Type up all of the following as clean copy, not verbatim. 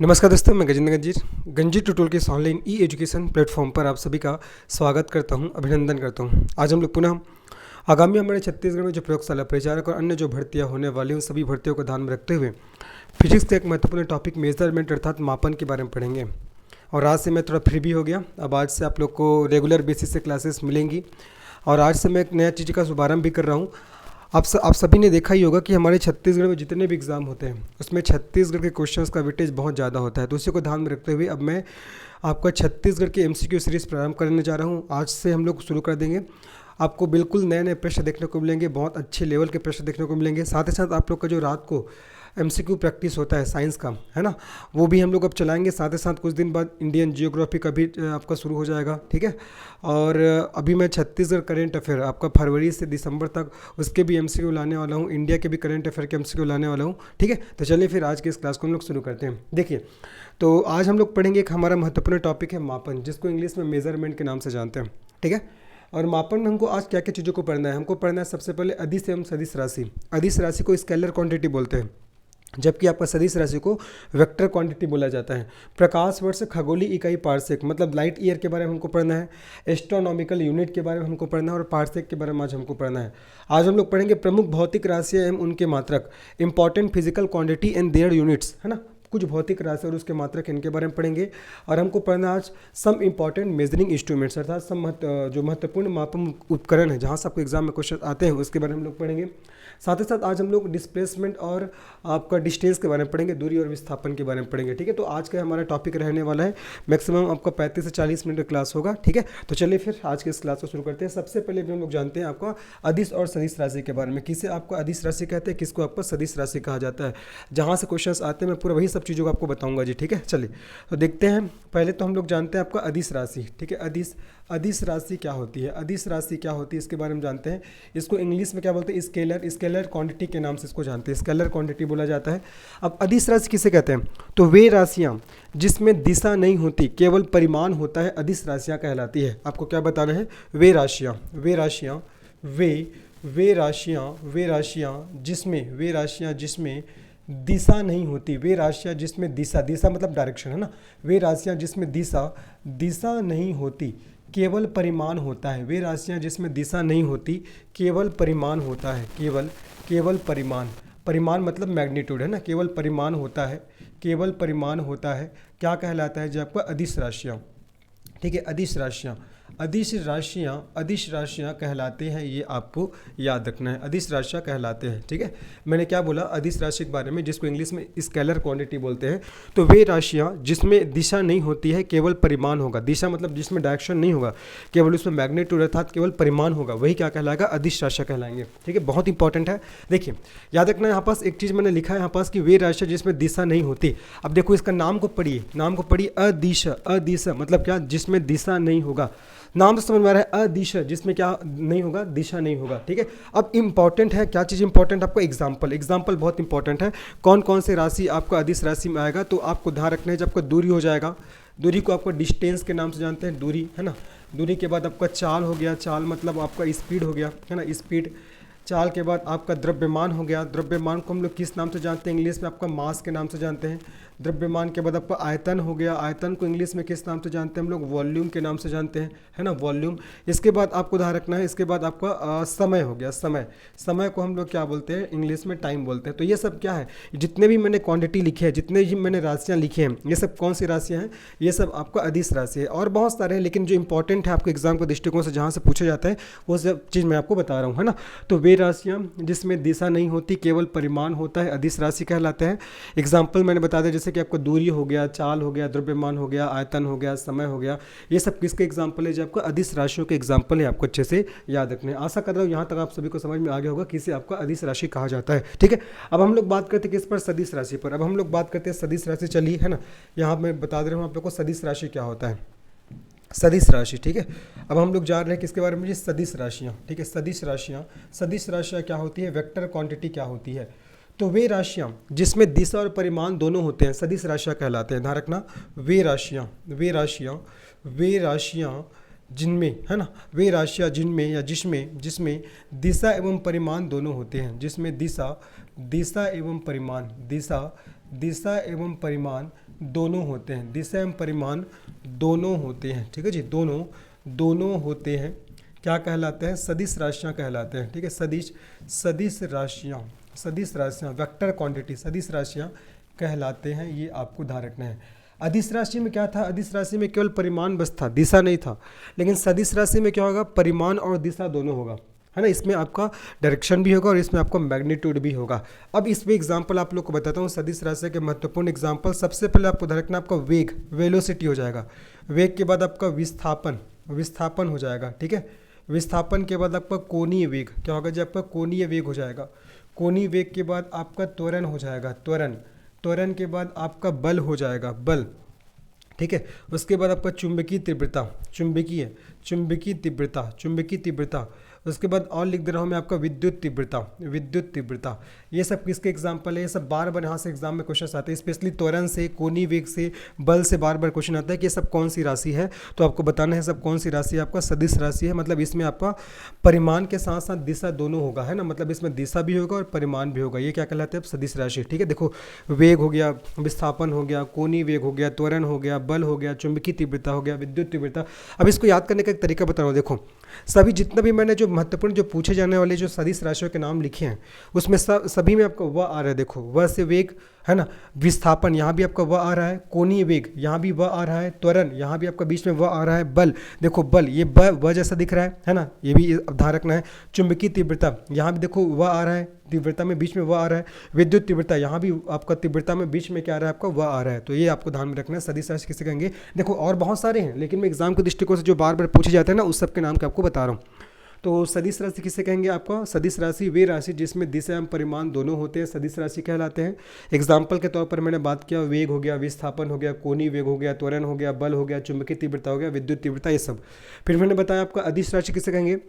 नमस्कार दोस्तों, मैं गजेंद्र गंजीर ट्यूटोरियल के इस ऑनलाइन ई एजुकेशन प्लेटफॉर्म पर आप सभी का स्वागत करता हूं, अभिनंदन करता हूं। आज हम लोग पुनः आगामी हमारे छत्तीसगढ़ में जो प्रयोगशाला परिचारक और अन्य जो भर्तियां होने वाली हैं उन सभी भर्तियों को ध्यान में रखते हुए फिजिक्स के एक महत्वपूर्ण टॉपिक मेजरमेंट अर्थात मापन के बारे में पढ़ेंगे। और आज से मैं थोड़ा फ्री भी हो गया। अब आज से आप लोग को रेगुलर बेसिस से क्लासेस मिलेंगी और आज से मैं एक नया चीज़ का शुभारंभ भी कर रहा हूँ। आप सभी ने देखा ही होगा कि हमारे छत्तीसगढ़ में जितने भी एग्ज़ाम होते हैं उसमें छत्तीसगढ़ के क्वेश्चंस का वेटेज बहुत ज़्यादा होता है। तो उसी को ध्यान में रखते हुए अब मैं आपका छत्तीसगढ़ के एमसीक्यू सीरीज़ प्रारंभ करने जा रहा हूँ। आज से हम लोग शुरू कर देंगे। आपको बिल्कुल नए नए प्रश्न देखने को मिलेंगे, बहुत अच्छे लेवल के प्रश्न देखने को मिलेंगे। साथ ही साथ आप लोग का जो रात को एमसीक्यू प्रैक्टिस होता है साइंस का, है ना, वो भी हम लोग अब चलाएंगे। साथ ही साथ कुछ दिन बाद इंडियन जियोग्राफी का भी आपका शुरू हो जाएगा, ठीक है। और अभी मैं छत्तीसगढ़ करेंट अफेयर आपका फरवरी से दिसंबर तक उसके भी एमसीक्यू लाने वाला हूँ, इंडिया के भी करेंट अफेयर के एमसीक्यू लाने वाला हूँ, ठीक है। तो चलिए फिर आज की इस क्लास को हम लोग शुरू करते हैं। देखिए, तो आज हम लोग पढ़ेंगे एक हमारा महत्वपूर्ण टॉपिक है मापन, जिसको इंग्लिश में मेजरमेंट के नाम से जानते हैं, ठीक है। और मापन में हमको आज क्या क्या चीज़ों को पढ़ना है। हमको पढ़ना है सबसे पहले अदिश एवं सदिश राशि। अदिश राशि को स्केलर क्वांटिटी बोलते हैं, जबकि आपका सदिश राशि को वेक्टर क्वांटिटी बोला जाता है। प्रकाश वर्ष खगोलीय इकाई पार्सेक मतलब लाइट ईयर के बारे में हमको पढ़ना है। एस्ट्रोनॉमिकल यूनिट के बारे में हमको पढ़ना है और पार्सेक के बारे में आज हमको पढ़ना है। आज हम लोग पढ़ेंगे प्रमुख भौतिक राशियाँ एवं उनके मात्रक, important physical quantity and their units, है ना। कुछ भौतिक राशि और उसके मात्रक इनके बारे में पढ़ेंगे। और हमको पढ़ना आज सम इंपॉर्टेंट मेजरिंग इंस्ट्रूमेंट्स अर्थात जो महत्वपूर्ण मापन उपकरण है जहाँ से आपको एग्जाम में क्वेश्चन आते हैं उसके बारे में हम लोग पढ़ेंगे। साथ ही साथ आज हम लोग डिस्प्लेसमेंट और आपका डिस्टेंस के बारे में पढ़ेंगे, दूरी और विस्थापन के बारे में पढ़ेंगे, ठीक है। तो आज का हमारा टॉपिक रहने वाला है, मैक्सिमम आपका 35 से 40 मिनट का क्लास होगा, ठीक है। तो चलिए फिर आज के इस क्लास को शुरू करते हैं। सबसे पहले भी हम लोग जानते हैं आपका अदिश और सदिश राशि के बारे में। किसे आपको अदिश राशि कहते हैं, किसको आपको सदिश राशि कहा जाता है। जहाँ से क्वेश्चन आते हैं मैं पूरा वही सब चीज़ों को आपको बताऊँगा जी, ठीक है। चलिए तो देखते हैं। पहले तो हम लोग जानते हैं आपका अदिश राशि, ठीक है। अदिश राशि क्या होती है, अदिश राशि क्या होती है इसके बारे में जानते हैं। इसको इंग्लिश में क्या बोलते हैं, स्केलर क्वांटिटी के नाम से इसको जानते हैं, स्केलर क्वांटिटी बोला जाता है। अब अदिश राशि किसे कहते हैं, तो वे राशियाँ जिसमें दिशा नहीं होती केवल परिमाण होता है अदिश राशियाँ कहलाती है। आपको क्या बताना है, वे राशियाँ जिसमें दिशा नहीं होती, वे राशियाँ जिसमें दिशा मतलब डायरेक्शन, है ना। वे राशियाँ जिसमें दिशा नहीं होती केवल परिमाण होता है। वे राशियाँ जिसमें दिशा नहीं होती केवल परिमाण होता है। केवल परिमाण मतलब मैग्नीट्यूड, है ना। केवल परिमाण होता है क्या कहलाता है जो आपका अदिश राशियाँ, ठीक है। अदिश राशियाँ कहलाते हैं, ये आपको याद रखना है, अदिश राशियाँ कहलाते हैं, ठीक है। मैंने क्या बोला अदिश राशि के बारे में, जिसको इंग्लिश में स्केलर क्वांटिटी बोलते हैं। तो वे राशियाँ जिसमें दिशा नहीं होती है केवल परिमाण होगा, दिशा मतलब जिसमें डायरेक्शन नहीं होगा, केवल उसमें मैग्नीट्यूड अर्थात केवल परिमाण होगा, वही क्या कहलाएगा, अदिश राशियाँ कहलाएंगे, ठीक है। बहुत इंपॉर्टेंट है। देखिए याद रखना, यहाँ पास एक चीज़ मैंने लिखा है यहाँ पास कि वे राशियाँ जिसमें दिशा नहीं होती। अब देखो इसका नाम को पढ़िए अदिश मतलब क्या, जिसमें दिशा नहीं होगा। नाम तो समझ में आ रहा है, अदिशा जिसमें क्या नहीं होगा, दिशा नहीं होगा, ठीक है। अब इंपॉर्टेंट है, क्या चीज़ इंपॉर्टेंट, आपको एग्जाम्पल बहुत इंपॉर्टेंट है। कौन कौन से राशि आपका अदिश राशि में आएगा, तो आपको ध्यान रखना है। जब आपका दूरी हो जाएगा, दूरी को आपको डिस्टेंस के नाम से जानते हैं, दूरी, है ना। दूरी के बाद आपका चाल हो गया, चाल मतलब आपका स्पीड हो गया, है ना, स्पीड। चाल के बाद आपका द्रव्यमान हो गया, द्रव्यमान को हम लोग किस नाम से जानते हैं, इंग्लिश में आपका मास के नाम से जानते हैं। द्रव्यमान के बाद आपका आयतन हो गया, आयतन को इंग्लिश में किस नाम से जानते हैं हम लोग, वॉल्यूम के नाम से जानते हैं, है ना, वॉल्यूम। इसके बाद आपको ध्यान रखना है, इसके बाद आपका समय हो गया, समय को हम लोग क्या बोलते हैं, इंग्लिश में टाइम बोलते हैं। तो ये सब क्या है, जितने भी मैंने क्वांटिटी लिखे हैं, जितने भी मैंने राशियाँ लिखी हैं, ये सब कौन सी राशियाँ हैं, ये सब आपका अदिश राशि है। और बहुत सारे हैं, लेकिन जो इंपॉर्टेंट है आपको एग्जाम के दृष्टिकोण से जहाँ से पूछा जाता है वो सब चीज़ मैं आपको बता रहा हूँ, है ना। तो वे राशियाँ जिसमें दिशा नहीं होती केवल परिमाण होता है अदिश राशि कहलाते हैं। एग्जाम्पल मैंने बता दिया, जैसे कि आपको दूरी हो गया, चाल हो गया, द्रव्यमान हो गया, आयतन हो गया, समय हो गया, ये सब किसके एग्जाम्पल है, जो आपको अदिश राशियों के एग्जाम्पल है, आपको अच्छे से याद रखने हैं। आशा कर रहा हूँ यहाँ तक आप सभी को समझ में आ गया होगा किसे आपका अदिश राशि कहा जाता है, ठीक है। अब हम लोग बात करते हैं किस पर, सदिश राशि पर। अब हम लोग बात करते हैं सदिश राशि, चलिए, है ना। यहाँ मैं बता दे रहा हूँ आप लोग को सदिश राशि क्या होता है, सदिश राशि, ठीक है। अब हम लोग जान रहे हैं किसके बारे में, सदिश राशियाँ, ठीक है। सदिश राशियाँ क्या होती है, वेक्टर क्वांटिटी क्या होती है। तो वे राशियाँ जिसमें दिशा और परिमाण दोनों होते हैं सदिश राशियाँ कहलाते हैं। ध्यान रखना, वे राशियाँ जिनमें, है ना, वे राशियाँ जिनमें या जिसमें दिशा एवं परिमाण दोनों होते हैं, जिसमें दिशा एवं परिमाण दोनों होते हैं, दिशा एवं परिमाण दोनों होते हैं, ठीक है जी, दोनों होते हैं, क्या कहलाते हैं, सदिश राशियाँ कहलाते हैं, ठीक है, सदिश राशियाँ वेक्टर क्वांटिटी सदिश राशियाँ कहलाते हैं, ये आपको ध्यान रखना है। अदिश राशि में क्या था, अदिश राशि में केवल परिमाण बस था, दिशा नहीं था, लेकिन सदिश राशि में क्या होगा, परिमाण और दिशा दोनों होगा, है ना, इसमें आपका डायरेक्शन भी होगा और इसमें आपका मैग्नीट्यूड भी होगा। अब इसमें एग्जांपल आप लोग को बताता हूँ सदिश राशि के महत्वपूर्ण एग्जांपल। सबसे पहले आपको ध्यान रखना, आपका वेग वेलोसिटी हो जाएगा, वेग के बाद आपका विस्थापन हो जाएगा, ठीक है, विस्थापन के बाद आपका कोणीय वेग क्या होगा जी, आपका कोणीय वेग हो जाएगा, कोणीय वेग के बाद आपका त्वरण हो जाएगा, त्वरण के बाद आपका बल हो जाएगा, बल, ठीक है, उसके बाद आपका चुंबकीय तीव्रता, उसके बाद और लिख दे रहा हूँ मैं आपका विद्युत तीव्रता। ये सब किसके एग्जाम्पल है, ये सब बार बार यहाँ से एग्जाम में क्वेश्चन आते हैं, स्पेशली त्वरण से, कोणीय वेग से, बल से बार बार क्वेश्चन आता है कि ये सब कौन सी राशि है, तो आपको बताना है सब कौन सी राशि है, आपका सदिश राशि है, मतलब इसमें आपका परिमाण के साथ साथ दिशा दोनों होगा, है ना, मतलब इसमें दिशा भी होगा और परिमाण भी होगा, ये क्या कहलाते हैं सदिश राशि, ठीक है। देखो वेग हो गया, विस्थापन हो गया, कोणीय वेग हो गया, त्वरण हो गया, बल हो गया, चुंबकीय तीव्रता हो गया, विद्युत तीव्रता। अब इसको याद करने का एक तरीका बता रहा हूँ, देखो सभी जितना भी मैंने जो महत्वपूर्ण जो पूछे जाने वाले जो सदिश राशियों के नाम लिखे हैं उसमें सभी में आपका वह आ रहा है, देखो वह से वेग, है ना, विस्थापन यहाँ भी आपका वह आ रहा है, कोणीय वेग यहाँ भी वह आ रहा है, त्वरण यहाँ भी आपका बीच में वह आ रहा है, बल देखो बल ये वह जैसा दिख रहा है ना, ये भी ध्यान रखना है, चुंबकीय तीव्रता यहाँ भी देखो वह आ रहा है, तीव्रता में बीच में वह आ रहा है, विद्युत तीव्रता यहाँ भी आपका तीव्रता में बीच में क्या आ रहा है, आपका वह आ रहा है, तो ये आपको ध्यान में रखना है, सदिश राशि किसे कहेंगे। देखो और बहुत सारे हैं लेकिन मैं एग्जाम के दृष्टिकोण से जो बार बार पूछे जाते हैं ना उस सब के नाम के आपको बता रहा हूँ। तो सदिश राशि किसे कहेंगे, आपका सदिश राशि वे राशि जिसमें दिशा एवं परिमाण दोनों होते हैं सदिश राशि कहलाते हैं। एग्जाम्पल के तौर पर मैंने बात किया, वेग हो गया, विस्थापन हो गया, कोणीय वेग हो गया, त्वरण हो गया, बल हो गया, चुंबकीय तीव्रता हो गया, विद्युत तीव्रता, ये सब। फिर मैंने बताया आपका अदिश राशि किसे कहेंगे,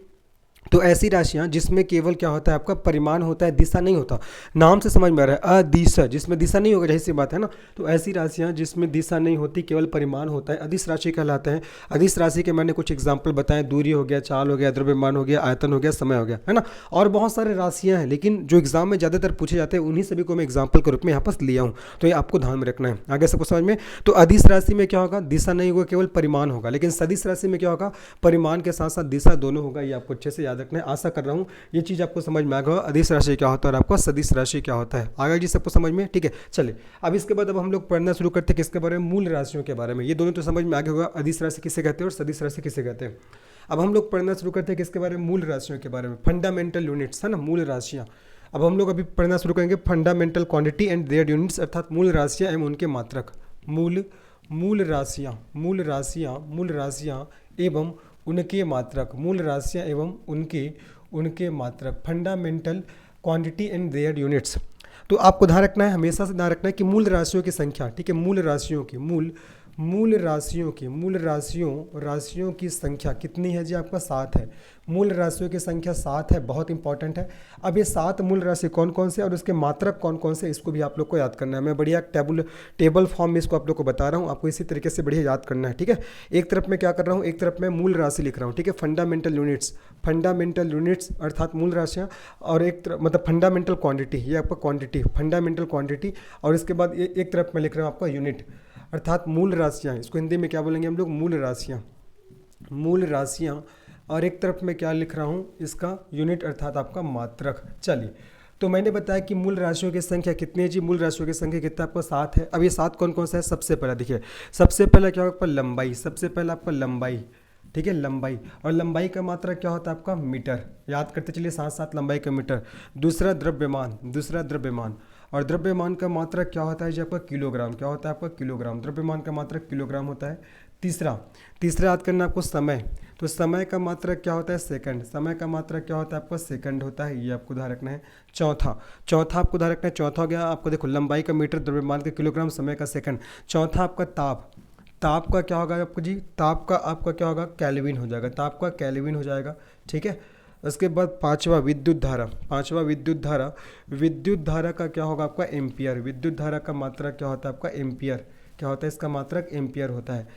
तो ऐसी राशियां जिसमें केवल क्या होता है, आपका परिमाण होता है, दिशा नहीं होता, नाम से समझ में आ रहा है अदिश, जिसमें दिशा नहीं होगा, जैसी बात है ना, तो ऐसी राशियां जिसमें दिशा नहीं होती केवल परिमाण होता है अदिश राशि कहलाते हैं। अदिश राशि के मैंने कुछ एग्जांपल बताए, दूरी हो गया, चाल हो गया, द्रव्यमान हो गया, आयतन हो गया, समय हो गया, है ना, और बहुत सारे राशियाँ हैं लेकिन जो एग्जाम में ज़्यादातर पूछे जाते हैं उन्हीं सभी को मैं एग्जाम्पल के रूप में यहाँ पर लिया हूँ, तो ये आपको ध्यान में रखना है, आगे सबको समझ में। तो अदिश राशि में क्या होगा, दिशा नहीं होगा केवल परिमाण होगा, लेकिन सदिश राशि में क्या होगा, परिमाण के साथ साथ दिशा दोनों होगा, ये आपको अच्छे से याद रखना है। आशा कर रहा हूँ ये चीज आपको समझ में आ गया, अदिश राशि क्या होता है और आपका सदिश राशि क्या होता है, आगे जी सबको समझ में, ठीक है। चलिए अब इसके बाद अब हम लोग पढ़ना शुरू करते हैं किसके बारे में, मूल राशियों के बारे में। ये दोनों तो समझ में आ गया होगा, अदिश राशि किसे कहते हैं और सदिश राशि किसे कहते हैं। अब हम लोग पढ़ना शुरू करते हैं किसके बारे में, मूल राशियों के बारे में, फंडामेंटल यूनिट्स, है ना, मूल राशियाँ। अब हम लोग अभी पढ़ना शुरू करेंगे fundamental quantity and their units, अर्थात मूल राशियाँ एवं उनके मात्रक, मूल राशियाँ एवं उनके मात्रक, मूल राशियाँ एवं उनके मात्रक, fundamental quantity and their units. तो आपको ध्यान रखना है, हमेशा से ध्यान रखना है कि मूल राशियों की संख्या, ठीक है, राशियों की संख्या कितनी है जी, आपका 7 है। मूल राशियों की संख्या 7 है, बहुत इंपॉर्टेंट है। अब ये 7 मूल राशि कौन कौन से और उसके मात्रक कौन कौन से, इसको भी आप लोग को याद करना है। मैं बढ़िया टेबल फॉर्म में इसको आप लोग को बता रहा हूँ, आपको इसी तरीके से बढ़िया याद करना है, ठीक है। एक तरफ मैं क्या कर रहा हूँ, एक तरफ मैं मूल राशि लिख रहा हूँ, ठीक है, फंडामेंटल यूनिट्स अर्थात मूल राशियाँ, और एक तरफ मतलब फंडामेंटल क्वांटिटी, ये आपका क्वांटिटी, फंडामेंटल क्वांटिटी, और इसके बाद एक तरफ मैं लिख रहा हूँ आपका यूनिट अर्थात मूल राशियाँ, इसको हिंदी में क्या बोलेंगे हम लोग, मूल राशियाँ, और एक तरफ मैं क्या लिख रहा हूँ, इसका यूनिट अर्थात आपका मात्रक। चलिए तो मैंने बताया कि मूल राशियों की संख्या कितनी है जी, मूल राशियों की संख्या कितना आपको 7 है। अब ये 7 कौन कौन सा है, सबसे पहला देखिए, सबसे पहला क्या होगा आपका लंबाई, सबसे पहला आपका लंबाई, ठीक है, लंबाई, और लंबाई का मात्रक क्या होता है आपका मीटर, याद करते चलिए साथ साथ लंबाई का मीटर। दूसरा द्रव्यमान, और द्रव्यमान का मात्रक क्या होता है जी आपका किलोग्राम, क्या होता है आपका किलोग्राम, द्रव्यमान का मात्रक किलोग्राम होता है। तीसरा याद करना आपको समय, तो समय का मात्रक क्या होता है सेकंड, समय का मात्रक क्या होता है आपका सेकंड होता है, ये आपको ध्यान रखना है। चौथा आपको ध्यान रखना है, चौथा हो गया आपको, देखो लंबाई का मीटर, द्रव्यमान का किलोग्राम, समय का सेकंड। चौथा आपका ताप का क्या होगा आपको जी, ताप का आपका क्या होगा, केल्विन हो जाएगा, ताप का केल्विन हो जाएगा, ठीक है। उसके बाद पांचवा विद्युत धारा का क्या होगा आपका एम्पियर, विद्युत धारा का मात्रक क्या होता है आपका एम्पियर, क्या होता है इसका मात्रक एम्पियर होता है।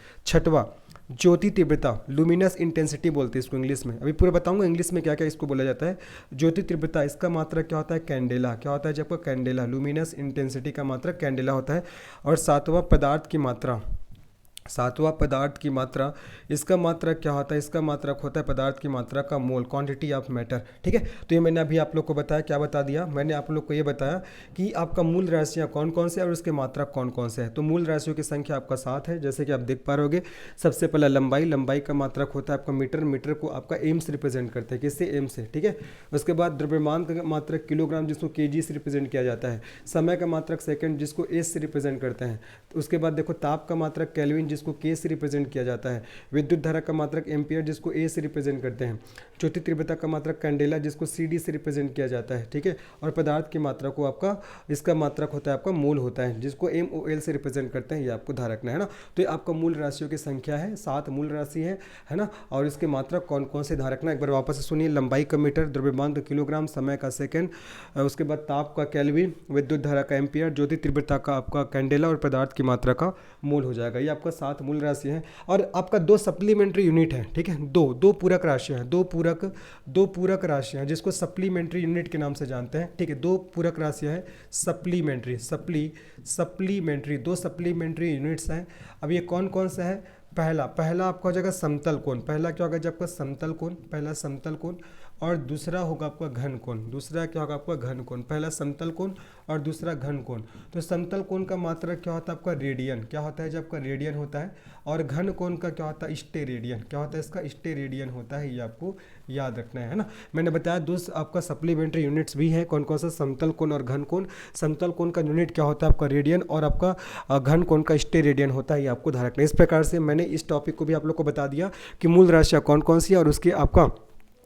ज्योति तीव्रता, लुमिनस इंटेंसिटी बोलते हैं इसको इंग्लिश में। अभी पूरा बताऊंगा इंग्लिश में क्या क्या इसको बोला जाता है। ज्योति तीव्रता, इसका मात्रक क्या होता है? कैंडेला। क्या होता है जब आपका? कैंडेला। लुमिनस इंटेंसिटी का मात्रक कैंडेला होता है। और सातवां पदार्थ की मात्रा, सातवां पदार्थ की मात्रा, इसका मात्रक क्या होता है? इसका मात्रक होता है पदार्थ की मात्रा का मोल, क्वांटिटी ऑफ मैटर। ठीक है, तो ये मैंने अभी आप लोग को बताया, क्या बता दिया मैंने आप लोग को? ये बताया कि आपका मूल राशियाँ कौन कौन से और उसके मात्रक कौन कौन से हैं। तो मूल राशियों की संख्या आपका 7 है, जैसे कि आप देख पा रहे होगे। सबसे पहला लंबाई, लंबाई का मात्रक होता है आपका मीटर, मीटर को आपका एम से रिप्रेजेंट करते हैं, किससे? एम से। ठीक है, उसके बाद द्रव्यमान का मात्रक किलोग्राम, जिसको केजी से रिप्रेजेंट किया जाता है। समय का मात्रक सेकंड, जिसको एस से रिप्रेजेंट करते हैं। उसके बाद देखो ताप का मात्रक केल्विन, जिसको के से रिप्रेजेंट किया जाता है। विद्युत धारा का मात्रक एम्पियर, जिसको ए से रिप्रेजेंट करते हैं। ज्योति तीव्रता का मात्रक कैंडेला, जिसको सी डी से रिप्रेजेंट किया जाता है। ठीक है, और पदार्थ की मात्रा को आपका, इसका मात्रक होता है आपका मोल होता है, जिसको एम ओ एल से रिप्रेजेंट करते हैं। ये आपको ध्यान रखना है ना। तो ये आपका मूल राशियों की संख्या है, 7 मूल राशि है ना। और इसके मात्रक कौन कौन से ध्यान रखना है एक बार वापस से सुनिए। लंबाई का मीटर, द्रव्यमान का किलोग्राम, समय का सेकेंड, उसके बाद ताप का केल्विन, विद्युत धारा का एम्पियर, ज्योति तीव्रता का आपका कैंडेला और पदार्थ की मात्रा का मोल हो जाएगा। ये आपका 7 मूल राशि है। और आपका 2 सप्लीमेंट्री यूनिट है। ठीक है, दो पूरक राशियां हैं, दो पूरक राशियां, जिसको सप्लीमेंट्री यूनिट के नाम से जानते हैं। ठीक है, 2 पूरक राशियां हैं, सप्लीमेंट्री, सप्लीमेंट्री, 2 सप्लीमेंट्री यूनिट्स हैं। अब ये कौन कौन सा है? पहला आपका हो जाएगा समतल कोण। पहला क्या होगा? जब आपका समतल कोण, पहला समतल कोण, और दूसरा होगा आपका घन कोण। दूसरा क्या होगा आपका? घन कोण। पहला समतल कोण और दूसरा घन कोण। तो समतल कोण का मात्रक क्या होता है आपका? रेडियन। क्या होता है? जब आपका रेडियन होता है। और घन कोण का क्या होता है? स्टेरेडियन। क्या होता है इसका? स्टेरेडियन होता है। ये आपको याद रखना है ना। मैंने बताया 2 आपका सप्लीमेंट्री यूनिट्स भी हैं, कौन कौन सा? समतल कोण और घन कोण। समतल कोण का यूनिट क्या होता है आपका? रेडियन, और आपका घन कोण का स्टेरेडियन होता है। ये आपको ध्यान रखना है। इस प्रकार से मैंने इस टॉपिक को भी आप लोग को बता दिया कि मूल राशियाँ कौन कौन सी है, और उसके आपका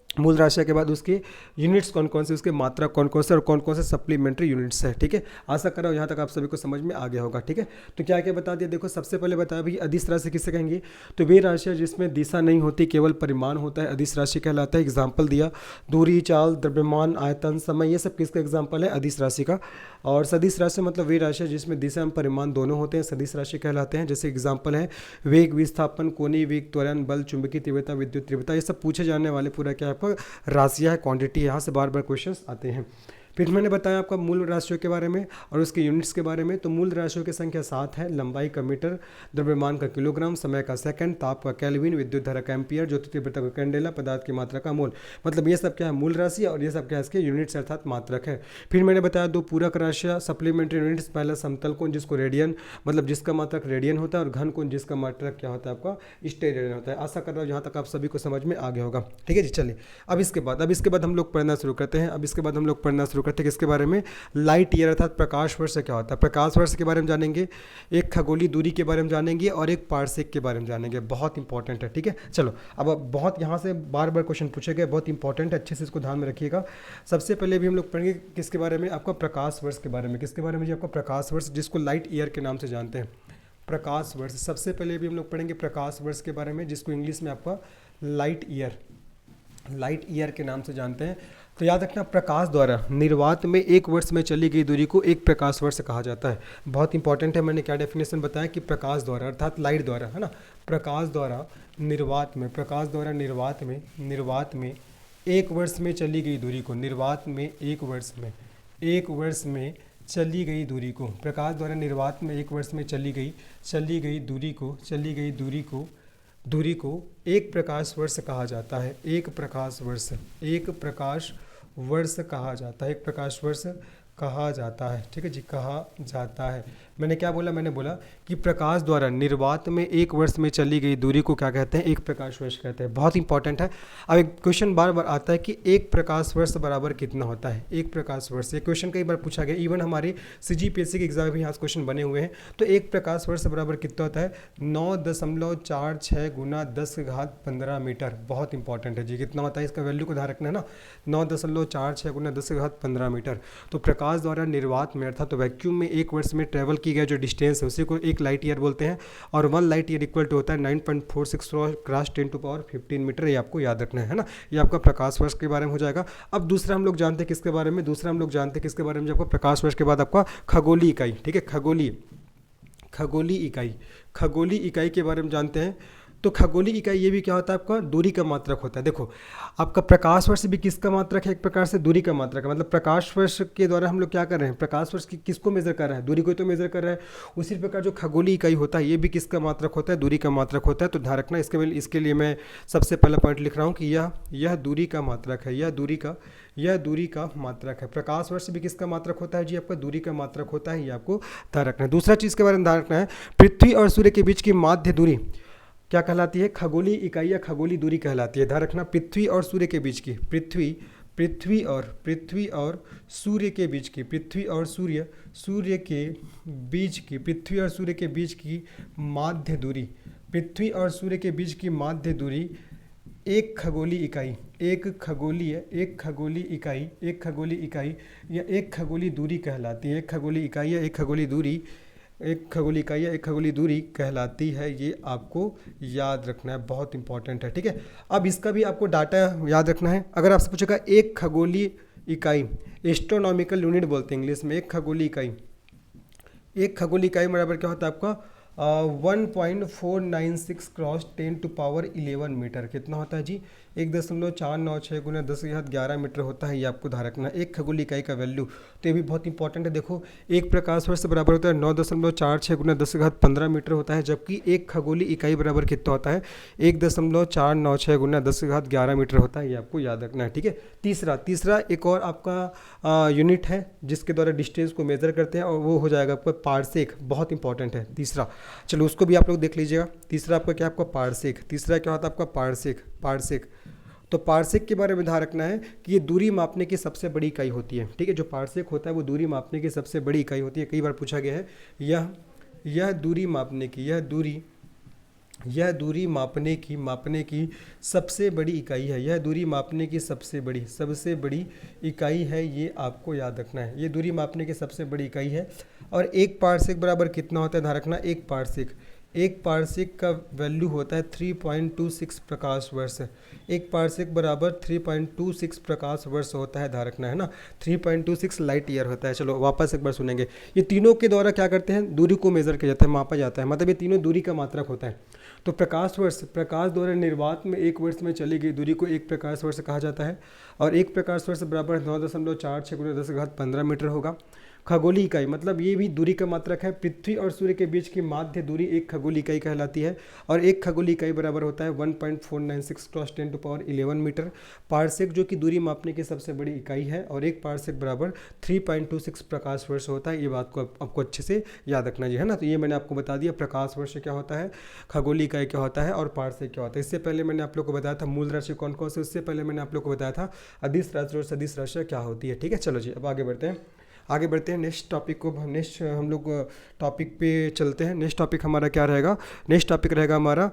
मूल राशियाँ के बाद उसके यूनिट्स कौन कौन से, उसके मात्रा कौन कौन से, और कौन कौन से सप्लीमेंट्री यूनिट्स है। ठीक है, आशा कर रहा हूँ यहाँ तक आप सभी को समझ में आ गया होगा। ठीक है, तो क्या क्या बता दिया। देखो सबसे पहले बताया भी अदिश राशि किसे कहेंगे? तो वे राशियाँ जिसमें दिशा नहीं होती, केवल परिमाण होता है, अदिश राशि कहलाता है। एग्जाम्पल दिया, दूरी, चाल, द्रव्यमान, आयतन, समय, ये सब किसका एग्जाम्पल है? अदिश राशि का। और सदिश राशि मतलब वे राशियाँ जिसमें दिशा एवं परिमाण दोनों होते हैं, सदिश राशि कहलाते हैं। जैसे एग्जाम्पल है वेग, विस्थापन, कोणीय वेग, त्वरण, बल, चुंबकीय तीव्रता, विद्युत तीव्रता, ये सब पूछे जाने वाले पूरा क्या है आपका? राशियाँ है, क्वांटिटी। यहाँ से बार बार क्वेश्चंस आते हैं। फिर मैंने बताया आपका मूल राशियों के बारे में और उसके यूनिट्स के बारे में। तो मूल राशियों की संख्या 7 है। लंबाई का मीटर, द्रव्यमान का किलोग्राम, समय का सेकंड, ताप का केल्विन, विद्युत धारा का एम्पियर, ज्योति तीव्रता का कैंडेला, पदार्थ की मात्रा का मोल। मतलब ये सब क्या है? मूल राशि, और ये सब क्या है? इसके यूनिट्स अर्थात मात्रक है। फिर मैंने बताया 2 पूरक राशियाँ, सप्लीमेंट्री यूनिट्स। पहला समतल कोण, जिसको रेडियन, मतलब जिसका मात्रक रेडियन होता है, और घन कोण, जिसका मात्रक क्या होता है आपका? स्टेरेडियन होता है। आशा कर रहा हूँ यहाँ तक आप सभी को समझ में आ गया होगा। ठीक है जी, चलिए अब इसके बाद हम लोग पढ़ना शुरू करते हैं। किसके बारे में? लाइट ईयर अर्थात प्रकाश वर्ष क्या होता है। प्रकाश वर्ष के बारे में जानेंगे, एक खगोलीय दूरी के बारे में जानेंगे, और एक पारसेक के बारे में जानेंगे। बहुत इंपॉर्टेंट है। ठीक है, चलो अब बहुत यहाँ से बार बार क्वेश्चन पूछे गए, बहुत इंपॉर्टेंट है, अच्छे से इसको ध्यान में रखिएगा। सबसे पहले भी हम लोग पढ़ेंगे किसके बारे में? आपका प्रकाश वर्ष के बारे में। किसके बारे में जी? आपका प्रकाश वर्ष, जिसको लाइट ईयर के नाम से जानते हैं। प्रकाश वर्ष, सबसे पहले भी हम लोग पढ़ेंगे प्रकाश वर्ष के बारे में, जिसको इंग्लिश में आपका लाइट ईयर के नाम से जानते हैं। तो याद रखना, प्रकाश द्वारा निर्वात में 1 वर्ष में चली गई दूरी को 1 प्रकाश वर्ष कहा जाता है। बहुत इंपॉर्टेंट है। मैंने क्या डेफिनेशन बताया कि प्रकाश द्वारा अर्थात लाइट द्वारा, है ना। प्रकाश द्वारा निर्वात में 1 वर्ष में चली गई दूरी को, निर्वात में 1 वर्ष में चली गई दूरी को, प्रकाश द्वारा निर्वात में 1 वर्ष में चली गई दूरी को 1 प्रकाश वर्ष कहा जाता है। 1 प्रकाश वर्ष कहा जाता है। ठीक है जी, कहा जाता है। मैंने क्या बोला? मैंने बोला कि प्रकाश द्वारा निर्वात में 1 वर्ष में चली गई दूरी को क्या कहते हैं? 1 प्रकाश वर्ष कहते हैं। बहुत इंपॉर्टेंट है। अब एक क्वेश्चन बार बार आता है कि 1 प्रकाश वर्ष बराबर कितना होता है? 1 प्रकाश वर्ष, ये क्वेश्चन कई बार पूछा गया। इवन हमारे CGPSC के एग्जाम में भी यहाँ क्वेश्चन बने हुए हैं। तो 1 प्रकाश वर्ष बराबर कितना होता है? 9.46 गुना 10⁻15 मीटर। बहुत इंपॉर्टेंट है जी, कितना होता है इसका वैल्यू को ध्यान रखना है ना। 9.46 गुना 10⁻15 मीटर। तो प्रकाश द्वारा निर्वात में अर्थात तो वैक्यूम में 1 वर्ष में ट्रेवल की गया जो डिस्टेंस है उसी को 1 लाइट ईयर बोलते हैं। और 1 लाइट ईयर इक्वल टू होता है 9.46 क्रॉस 10⁻15 मीटर। ये आपको याद रखना है ना। ये आपका प्रकाश वर्ष के बारे में हो जाएगा। अब दूसरा हम लोग जानते हैं किसके बारे में? जब आपका प्रकाश वर्ष के बाद आपका खगोलीय इकाई। ठीक है, खगोलीय इकाई के बारे में जानते हैं। तो खगोलीय इकाई ये भी क्या होता है, आपका दूरी का मात्रक होता है। देखो आपका प्रकाश वर्ष भी किसका मात्रक है, एक प्रकार से दूरी का मात्रक है। मतलब प्रकाश वर्ष के द्वारा हम लोग क्या कर रहे हैं, प्रकाश वर्ष किसको मेजर कर रहा है, दूरी को तो मेजर कर रहा है। उसी प्रकार जो खगोलीय इकाई होता है ये भी किसका मात्रक होता है, दूरी का मात्रक होता है। तो ध्यान रखना, इसके लिए मैं सबसे पहला पॉइंट लिख रहा हूँ कि यह दूरी का मात्रक है, यह दूरी का मात्रक है। प्रकाश वर्ष भी किसका मात्रक होता है जी, आपका दूरी का मात्रक होता है, ये आपको ध्यान रखना है। दूसरा चीज़ के बारे में ध्यान रखना है, पृथ्वी और सूर्य के बीच की माध्य दूरी क्या कहलाती है, खगोलीय इकाई या खगोलीय दूरी कहलाती है। ध्यान रखना, पृथ्वी और सूर्य के बीच की, पृथ्वी और सूर्य के बीच की, पृथ्वी और सूर्य के बीच की माध्य दूरी, पृथ्वी और सूर्य के बीच की माध्य दूरी एक खगोलीय इकाई या एक खगोलीय दूरी कहलाती है। एक खगोलीय इकाई या एक खगोलीय दूरी कहलाती है। ये आपको याद रखना है, बहुत इंपॉर्टेंट है, ठीक है। अब इसका भी आपको डाटा याद रखना है। अगर आपसे पूछेगा एक खगोलीय इकाई, एस्ट्रोनॉमिकल यूनिट बोलते हैं इंग्लिश में, एक खगोलीय इकाई बराबर क्या होता है आपका 1.496 क्रॉस 10⁻11 मीटर। कितना होता है जी, 1.496 गुना 10⁻11 मीटर होता है। ये आपको ध्यान रखना, एक खगोलीय इकाई का वैल्यू। तो ये भी बहुत इंपॉर्टेंट है। देखो एक प्रकाश वर्ष बराबर होता है 9.46 गुना 10⁻15 मीटर होता है, जबकि एक खगोलीय इकाई बराबर कितना होता है 1.496 गुना 10⁻11 मीटर होता है। ये आपको याद रखना है, ठीक है। तीसरा एक और आपका यूनिट है जिसके द्वारा डिस्टेंस को मेजर करते हैं, और वो हो जाएगा आपका पारसेक। बहुत इंपॉर्टेंट है तीसरा, चलो उसको भी आप लोग देख लीजिएगा। तीसरा आपका क्या, आपका पारसेक। तीसरा क्या होता है आपका पारसेक। तो पारसेक के बारे में ध्यान रखना है कि ये दूरी मापने की सबसे बड़ी इकाई होती है, ठीक है। जो पारसेक होता है वो दूरी मापने की सबसे बड़ी इकाई होती है। कई बार पूछा गया है, यह दूरी मापने की सबसे बड़ी इकाई है। यह दूरी मापने की सबसे बड़ी इकाई है, ये आपको याद रखना है। ये दूरी मापने की सबसे बड़ी इकाई है। और एक पारसेक बराबर कितना होता है, ध्यान रखना, एक पारसेक का वैल्यू होता है 3.26 प्रकाश वर्ष। एक पारसेक बराबर 3.26 प्रकाश वर्ष होता है, ध्यान रखना है ना, 3.26 लाइट ईयर होता है। चलो वापस एक बार सुनेंगे। ये तीनों के द्वारा क्या करते हैं, दूरी को मेजर किया जाता है, मापा जाता है। मतलब ये तीनों दूरी का मात्रक होता है। तो प्रकाश द्वारा निर्वात में एक वर्ष में चली गई दूरी को एक प्रकाश वर्ष कहा जाता है। और एक प्रकाश वर्ष बराबर 9.46 गुना 10⁻15 मीटर होगा। खगोलीय इकाई मतलब ये भी दूरी का मात्रक है। पृथ्वी और सूर्य के बीच की माध्य दूरी एक खगोलीय इकाई कहलाती है। और एक खगोलीय इकाई बराबर होता है 1.496 क्रॉस 10⁻11 मीटर। पारसेक जो कि दूरी मापने की सबसे बड़ी इकाई है, और एक पारसेक बराबर 3.26 प्रकाश वर्ष होता है। ये बात को आपको अच्छे से याद रखना जी, है ना। तो ये मैंने आपको बता दिया, प्रकाश वर्ष क्या होता है, खगोलीय इकाई क्या होता है, और पारसेक क्या होता है। इससे पहले मैंने आप लोग को बताया था मूल राशि कौन कौन से, उससे पहले मैंने आप लोग को बताया था अदिश राशि और सदिश राशि क्या होती है, ठीक है। चलो जी अब आगे बढ़ते हैं नेक्स्ट टॉपिक को। नेक्स्ट हम लोग टॉपिक पे चलते हैं। नेक्स्ट टॉपिक हमारा क्या रहेगा, नेक्स्ट टॉपिक रहेगा हमारा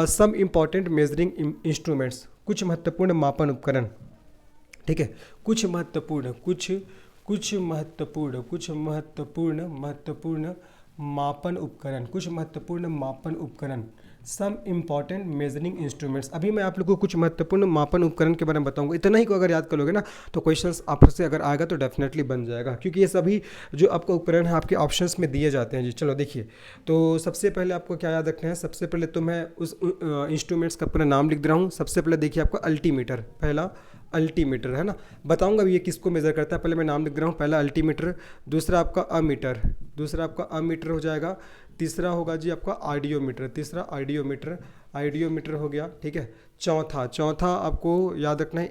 सम इम्पॉर्टेंट मेजरिंग इंस्ट्रूमेंट्स, कुछ महत्वपूर्ण मापन उपकरण, ठीक है। कुछ महत्वपूर्ण मापन उपकरण, सम इम्पॉर्टेंट मेजरिंग इंस्ट्रूमेंट्स। अभी मैं आप लोगों को कुछ महत्वपूर्ण मापन उपकरण के बारे में बताऊंगा। इतना ही को अगर याद कर लोगे ना तो क्वेश्चंस आपसे अगर आएगा तो डेफिनेटली बन जाएगा, क्योंकि ये सभी जो आपका उपकरण है आपके ऑप्शंस में दिए जाते हैं जी। चलो देखिए, तो सबसे पहले आपको क्या याद रखना है, सबसे पहले तो मैं उस इंस्ट्रूमेंट्स का पूरा नाम लिख दे रहा हूँ। सबसे पहले देखिए आपका अल्टीमीटर, पहला अल्टीमीटर है ना। बताऊंगा ये किसको मेज़र करता है, पहले मैं नाम लिख रहा हूँ। पहला अल्टीमीटर, दूसरा आपका अमीटर हो जाएगा। तीसरा होगा जी आपका आइडियोमीटर, आइडियोमीटर हो गया, ठीक है। चौथा आपको याद रखना है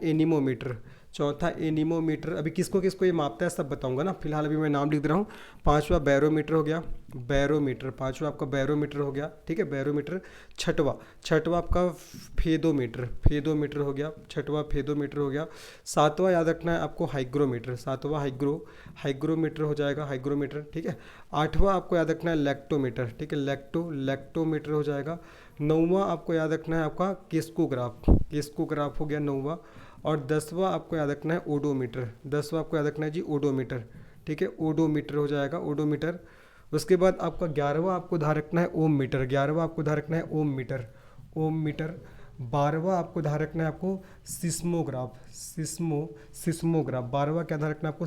एनीमोमीटर। अभी किसको किसको ये मापता है सब बताऊंगा ना, फिलहाल अभी मैं नाम लिख दे रहा हूँ। पांचवा बैरोमीटर हो गया, पांचवा आपका बैरोमीटर हो गया, ठीक है, बैरोमीटर। छठवा आपका फेदोमीटर हो गया, फेदोमीटर हो गया। सातवां याद रखना है आपको हाइग्रोमीटर, हाइग्रोमीटर हो जाएगा, हाइग्रोमीटर, ठीक है। आठवां आपको याद रखना है लैक्टोमीटर, ठीक है, लैक्टोमीटर हो जाएगा। नौवां आपको याद रखना है आपका केस्कोग्राफ हो गया नौवां। और 10वां आपको याद रखना है ओडोमीटर, ओडोमीटर, ठीक है, ओडोमीटर हो जाएगा, ओडोमीटर। उसके बाद आपका 11वां आपको ध्यान रखना है ओम मीटर, 12वां आपको ध्यान रखना है आपको सिस्मोग्राफ, 12वां क्या ध्यान रखना है आपको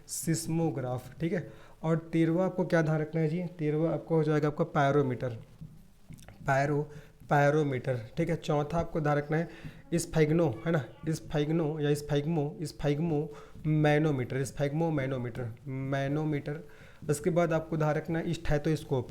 सिस्मोग्राफ, ठीक है। और 13वां आपको क्या ध्यान रखना है जी, 13वां आपको हो जाएगा आपका पायरोमीटर, ठीक है। चौथा आपको ध्यान रखना है स्फैग्नो, है ना, स्फैग्नो या स्फैग्मो मैनोमीटर, स्फैग्मो मैनोमीटर, मैनोमीटर। उसके बाद आपको ध्यान रखना है स्टेथोस्कोप,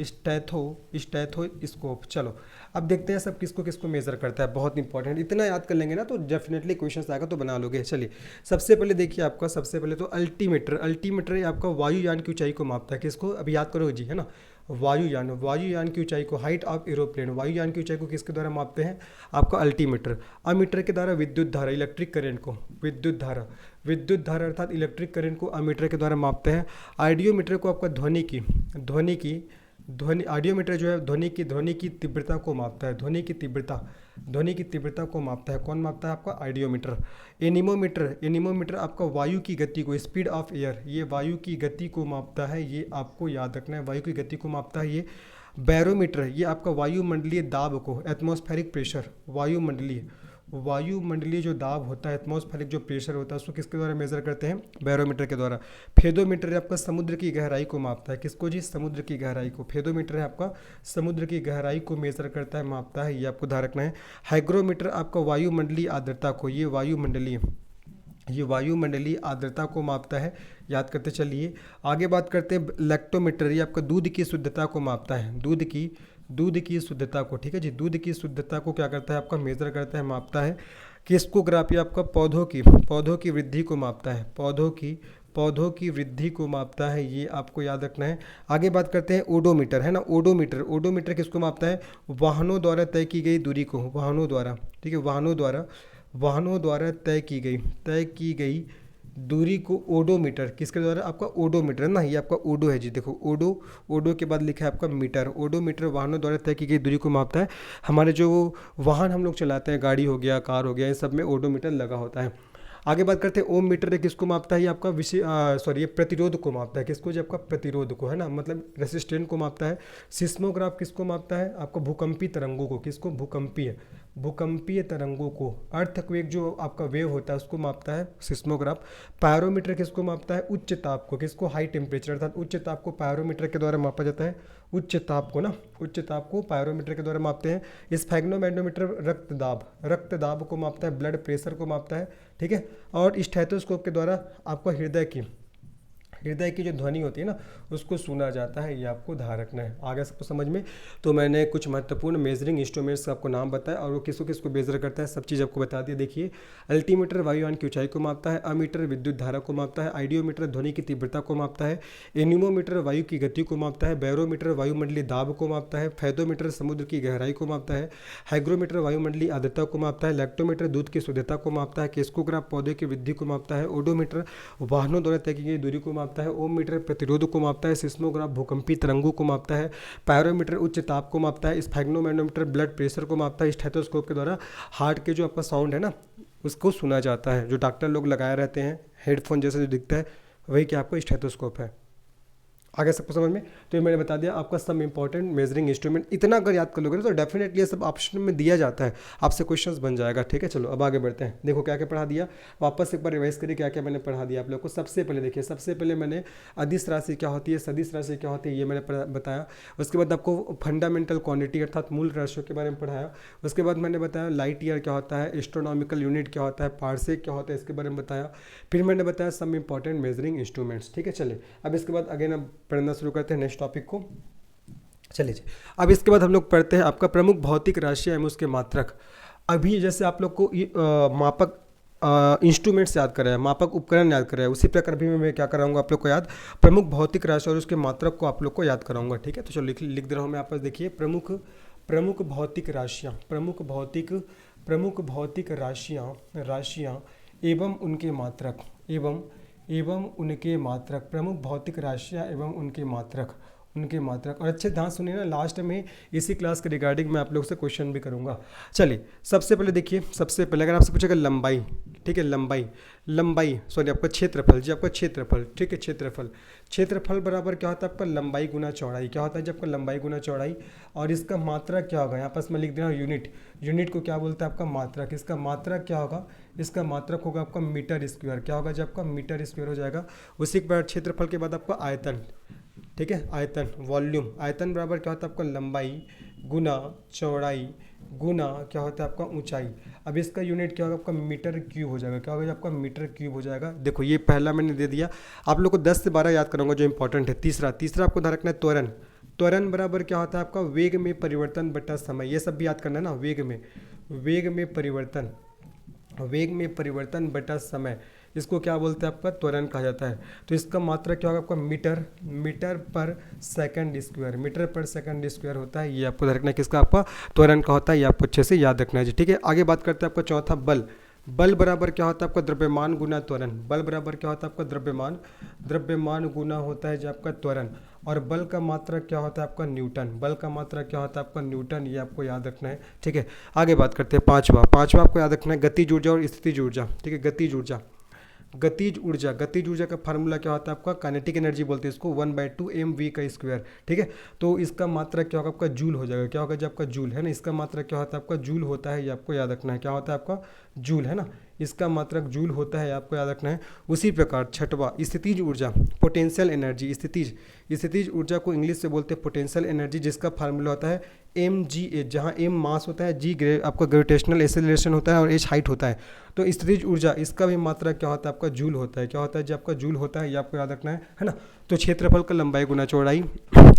स्टेथोस्कोप। चलो अब देखते हैं सब किसको किसको मेजर करता है, बहुत इंपॉर्टेंट। इतना याद कर लेंगे ना तो डेफिनेटली क्वेश्चन आएगा तो बना लोगे। चलिए सबसे पहले देखिए आपका, सबसे पहले तो अल्टीमीटर, अल्टीमीटर ये आपका वायुयान की ऊंचाई को मापता है। किसको, अभी याद करो जी, है ना, वायुयान, वायुयान की ऊंचाई को, हाइट ऑफ एरोप्लेन, वायुयान की ऊंचाई को किसके द्वारा मापते हैं, आपका अल्टीमीटर। अमीटर के द्वारा विद्युत धारा, इलेक्ट्रिक करंट को, विद्युत धारा, विद्युत धारा अर्थात इलेक्ट्रिक करंट को अमीटर के द्वारा मापते हैं। आइडियोमीटर को आपका ध्वनि आडियोमीटर जो है ध्वनि की तीव्रता को मापता है, ध्वनि की तीव्रता को मापता है। कौन मापता है, आपका आइडियोमीटर। एनीमोमीटर आपका वायु की गति को, स्पीड ऑफ एयर, ये वायु की गति को मापता है, ये आपको याद रखना है, वायु की गति को मापता है ये। बैरोमीटर ये आपका वायुमंडलीय दाब को, एटमॉस्फेरिक प्रेशर, वायुमंडलीय जो दाब होता है, एटमॉस्फेरिक जो प्रेशर होता है, उसको किसके द्वारा मेजर करते हैं, बैरोमीटर के द्वारा। फेदोमीटर आपका समुद्र की गहराई को मापता है। किसको जी, समुद्र की गहराई को। फेदोमीटर है आपका समुद्र की गहराई को मेजर करता है, मापता है, ये आपको ध्यान रखना है। हाइग्रोमीटर आपका वायुमंडलीय आर्द्रता को, ये वायुमंडलीय आर्द्रता को मापता है, याद करते चलिए। आगे बात करते हैं लैक्टोमीटर, ये आपका दूध की शुद्धता को मापता है, दूध की शुद्धता को, ठीक है जी, दूध की शुद्धता को क्या करता है, आपका मेजर करता है, मापता है। किस्कोग्राफी आपका पौधों की वृद्धि को मापता है, पौधों की वृद्धि को मापता है, ये आपको याद रखना है। आगे बात करते हैं ओडोमीटर, है ना, ओडोमीटर किसको मापता है, वाहनों द्वारा तय की गई दूरी को, वाहनों द्वारा, ठीक है, वाहनों द्वारा तय की गई दूरी को ओडोमीटर, किसके द्वारा, आपका ओडोमीटर ना, ये आपका ओडो है जी, देखो ओडो के बाद लिखा है आपका मीटर। ओडोमीटर वाहनों द्वारा तय की गई दूरी को मापता है। हमारे जो वाहन हम लोग चलाते हैं, गाड़ी हो गया, कार हो गया, इन सब में ओडोमीटर लगा होता है। आगे बात करते हैं ओम मीटर है, किसको मापता है, ये आपका ये प्रतिरोध को मापता है। किसको जी, आपका प्रतिरोध को, है ना, मतलब रेसिस्टेंट को मापता है। सिस्मोग्राफ किसको मापता है, आपको भूकंपीय तरंगों को, किसको, भूकंपीय तरंगों को। अर्थक्वेक जो आपका वेव होता है उसको मापता है सिस्मोग्राफ। पायरोमीटर किसको मापता है, उच्च ताप को, किसको, हाई टेम्परेचर अर्थात उच्च ताप को पायरोमीटर के द्वारा मापा जाता है, उच्च ताप को पायरोमीटर के द्वारा मापते हैं। स्फैग्नोमैग्नोमीटर रक्तदाब को मापता है, ब्लड प्रेशर को मापता है, ठीक है। और स्टेथोस्कोप के द्वारा आपको हृदय की जो ध्वनि होती है ना उसको सुना जाता है, ये आपको ध्यान रखना है। आगे सबको समझ में, तो मैंने कुछ महत्वपूर्ण मेजरिंग इंस्ट्रूमेंट्स का आपको नाम बताया और वो किसको किसको मेजर करता है, सब चीज़ आपको बता दी। देखिए अल्टीमीटर वायुयान की ऊंचाई को मापता है, अमीटर विद्युत धारा को मापता है, आइडियोमीटर ध्वनि की तीव्रता को मापता है, एनीमोमीटर वायु की गति को मापता है, बैरोमीटर वायुमंडलीय दाब को मापता है, फेदोमीटर समुद्र की गहराई को मापता है, हाइग्रोमीटर वायुमंडलीय आर्द्रता को मापता है, लैक्टोमीटर दूध की शुद्धता को मापता है, किस्कोग्राफ पौधे की वृद्धि को मापता है, ओडोमीटर वाहनों द्वारा तय की गई दूरी को मापता है, ओम मीटर प्रतिरोध को मापता है, सिस्मोग्राफ भूकंपीय तरंगों को मापता है, पायरोमीटर उच्च ताप को मापता है, स्फैग्नोमैग्नोमीटर ब्लड प्रेशर को मापता है, स्टेथोस्कोप के द्वारा हार्ट के जो आपका साउंड है ना उसको सुना जाता है, जो डॉक्टर लोग लगाए रहते हैं हेडफोन जैसा जो दिखता है वही क्या आपको स्टेथोस्कोप है। आगे सबको समझ में, तो ये मैंने बता दिया आपका सब इंपॉर्टेंट मेजरिंग इंस्ट्रूमेंट। इतना अगर याद कर लोगे ना तो डेफिनेटली ये सब ऑप्शन में दिया जाता है, आपसे क्वेश्चंस बन जाएगा, ठीक है। चलो अब आगे बढ़ते हैं। देखो क्या क्या पढ़ा दिया, वापस एक बार रिवाइज करिए क्या क्या मैंने पढ़ा दिया आप लोग को। सबसे पहले देखिए, सबसे पहले मैंने अदिश राशि क्या होती है, सदिश राशि क्या होती है, ये मैंने बताया। उसके बाद आपको फंडामेंटल क्वांटिटी अर्थात मूल राशियों के बारे में पढ़ाया। उसके बाद मैंने बताया लाइट ईयर क्या होता है, एस्ट्रोनॉमिकल यूनिट क्या होता है, पार्सेक क्या होता है, इसके बारे में बताया। फिर मैंने बताया सम इंपॉर्टेंट मेजरिंग इंस्ट्रूमेंट्स, ठीक है। चलिए अब इसके बाद अगेन अब पढ़ना शुरू करते हैं नेक्स्ट टॉपिक को। चलिए अब इसके बाद हम लोग पढ़ते हैं आपका प्रमुख भौतिक राशियां एवं उसके मात्रक। अभी जैसे आप लोग को मापक इंस्ट्रूमेंट्स याद कराया, मापक उपकरण याद कराया, उसी प्रकार भी मैं क्या कराऊंगा आप लोग को याद प्रमुख भौतिक राशि और उसके मात्रक को आप लोग को याद कराऊंगा, ठीक है। तो चलो लिख दे रहा हूँ मैं आप देखिए, प्रमुख भौतिक राशियाँ एवं उनके मात्रक, एवं उनके मात्रक, प्रमुख भौतिक राशियाँ एवं उनके मात्रक। और अच्छे ध्यान सुनिए ना, लास्ट में इसी क्लास के रिगार्डिंग मैं आप लोग से क्वेश्चन भी करूँगा। चलिए सबसे पहले देखिए, सबसे पहले अगर आपसे पूछेगा लंबाई, ठीक है, लंबाई सॉरी आपका क्षेत्रफल जी, आपका क्षेत्रफल, ठीक है, क्षेत्रफल बराबर क्या होता है आपका लंबाई गुना चौड़ाई। क्या होता है जब आपका लंबाई गुना चौड़ाई, और इसका मात्रक क्या होगा, आपस में लिख देना यूनिट को क्या बोलते हैं आपका मात्रक। इसका मात्रक क्या होगा, इसका मात्रक होगा आपका मीटर स्क्वायर। क्या होगा जब आपका मीटर स्क्वायर हो जाएगा। उसी के बाद क्षेत्रफल के बाद आपका आयतन, ठीक है, आयतन वॉल्यूम, आयतन बराबर क्या होता है आपका लंबाई गुना चौड़ाई गुना क्या होता है आपका ऊंचाई। अब इसका यूनिट क्या होगा आपका मीटर क्यूब हो जाएगा। क्या होगा आपका मीटर क्यूब हो जाएगा। देखो ये पहला मैंने दे दिया, आप लोग को 10 से 12 याद करूँगा जो इंपॉर्टेंट है। तीसरा आपको ध्यान रखना है त्वरण। त्वरण बराबर क्या होता है आपका वेग में परिवर्तन बटा समय। ये सब भी याद करना है ना, वेग में परिवर्तन, वेग में परिवर्तन बटा समय, इसको क्या बोलते हैं आपका त्वरण कहा जाता है। तो इसका मात्रा क्या होगा आपका मीटर पर सेकंड स्क्वायर, मीटर पर सेकंड स्क्वायर होता है। ये आपको ध्यान रखना है किसका आपका त्वरण का होता है, ये आपको अच्छे से याद रखना है जी। ठीक है, आगे बात करते हैं आपका चौथा बल। बल बराबर क्या होता है आपका द्रव्यमान गुना त्वरण। बल बराबर क्या होता है आपका द्रव्यमान गुना होता है जो आपका त्वरण। और बल का मात्रा क्या होता है आपका न्यूटन। बल का मात्रा क्या होता है आपका न्यूटन, ये आपको याद रखना है। ठीक है, आगे बात करते हैं पांचवा आपको याद रखना है गतिज ऊर्जा और स्थितिज ऊर्जा। ठीक है, गतिज ऊर्जा का फार्मूला क्या होता है आपका काइनेटिक एनर्जी बोलते हैं इसको, 1/2 mv का स्क्वायर। ठीक है, तो इसका मात्रा क्या होगा आपका जूल हो जाएगा। क्या होगा जो आपका जूल है ना, इसका मात्रा क्या होता है आपका जूल होता है, ये आपको याद रखना है। क्या होता है आपका जूल है ना, इसका मात्रक जूल होता है, आपको याद रखना है। उसी प्रकार छठवा स्थितिज ऊर्जा, पोटेंशियल एनर्जी। स्थितिज ऊर्जा को इंग्लिश से बोलते हैं पोटेंशियल एनर्जी, जिसका फार्मूला होता है mgh, जहाँ m मास होता है, g आपका ग्रेविटेशनल एक्सेलरेशन होता है और h हाइट होता है। तो स्थितिज ऊर्जा इसका भी मात्रा क्या होता है आपका जूल होता है। क्या होता है जो आपका जूल होता है, ये आपको याद रखना है ना। तो क्षेत्रफल का लंबाई गुना चौड़ाई,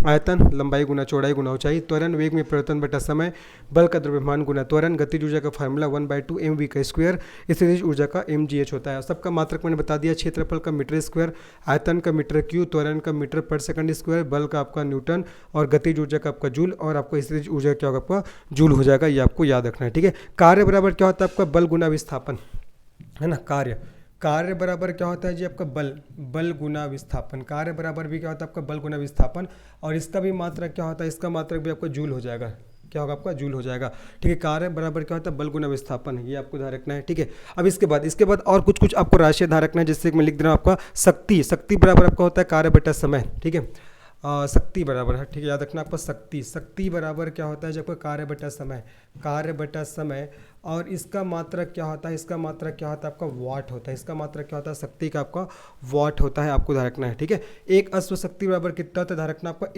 आयतन लंबाई गुना चौड़ाई गुना ऊंचाई, त्वरण वेग में परिवर्तन बटा समय, बल का द्रव्यमान गुना त्वरण, गतिज ऊर्जा का फार्मूला 1/2 mv का स्क्वायर, स्थितिज ऊर्जा का mgh होता है। सबका मात्रक मैंने बता दिया, क्षेत्रफल का मीटर स्क्वायर, आयतन का मीटर क्यू, त्वरण का मीटर पर सेकंड स्क्वायर, बल का आपका न्यूटन और गतिज ऊर्जा का आपका जूल, और आपको स्थितिज ऊर्जा क्या होगा आपका जूल हो जाएगा, ये आपको याद रखना है। ठीक है, कार्य बराबर क्या होता है आपका बल गुना विस्थापन, है ना। कार्य बराबर क्या होता है जी आपका बल गुना विस्थापन। कार्य बराबर भी क्या होता है आपका बल गुना विस्थापन, और इसका भी मात्रक क्या होता है, इसका मात्रक भी आपका जूल हो जाएगा। क्या होगा आपका जूल हो जाएगा। ठीक है, कार्य बराबर क्या होता है बल गुना विस्थापन, ये आपको ध्यान रखना है। ठीक है, अब इसके बाद और कुछ आपको राशि ध्यान रखना है, जिससे मैं लिख दे रहा हूँ आपका शक्ति बराबर आपका होता है कार्य बटा समय। ठीक है, शक्ति बराबर है, ठीक है, याद रखना आपका शक्ति बराबर क्या होता है जब कार्य बटा समय, और इसका मात्रक क्या होता है, इसका मात्रक क्या होता है आपका वाट होता है। इसका मात्रक क्या होता है शक्ति का आपका वाट होता है, आपको ध्यान रखना है। ठीक है, एक अश्व शक्ति बराबर कितना होता है ध्यान रखना आपका,